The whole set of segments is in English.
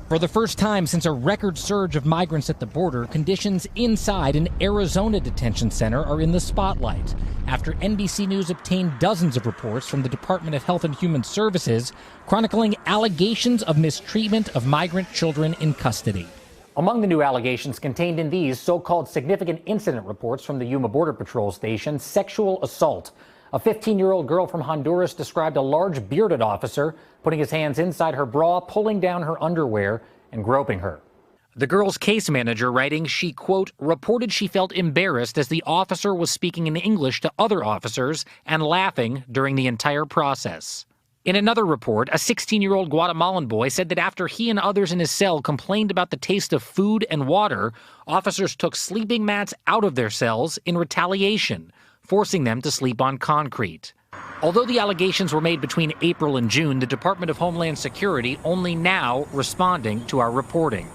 For the first time since a record surge of migrants at the border, conditions inside an Arizona detention center are in the spotlight after NBC News obtained dozens of reports from the Department of Health and Human Services chronicling allegations of mistreatment of migrant children in custody. Among the new allegations contained in these so-called significant incident reports from the Yuma Border Patrol Station, sexual assault. A 15-year-old girl from Honduras described a large bearded officer putting his hands inside her bra, pulling down her underwear, and groping her. The girl's case manager writing she, quote, reported she felt embarrassed as the officer was speaking in English to other officers and laughing during the entire process. In another report, a 16-year-old Guatemalan boy said that after he and others in his cell complained about the taste of food and water, officers took sleeping mats out of their cells in retaliation, forcing them to sleep on concrete. Although the allegations were made between April and June, the Department of Homeland Security only now responding to our reporting.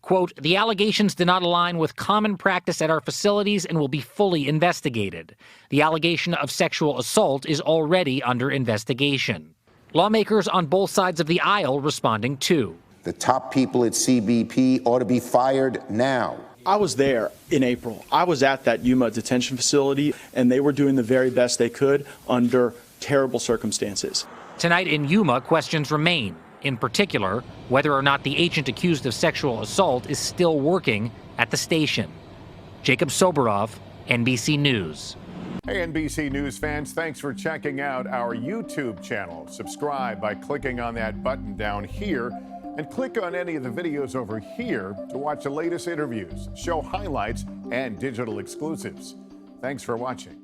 Quote, the allegations do not align with common practice at our facilities and will be fully investigated. The allegation of sexual assault is already under investigation. Lawmakers on both sides of the aisle responding too. The top people at CBP ought to be fired now. I was there in April. I was at that Yuma detention facility, and they were doing the very best they could under terrible circumstances. Tonight in Yuma, questions remain. In particular, whether or not the agent accused of sexual assault is still working at the station. Jacob Soberov, NBC News. Hey, NBC News fans, thanks for checking out our YouTube channel. Subscribe by clicking on that button down here and click on any of the videos over here to watch the latest interviews, show highlights, and digital exclusives. Thanks for watching.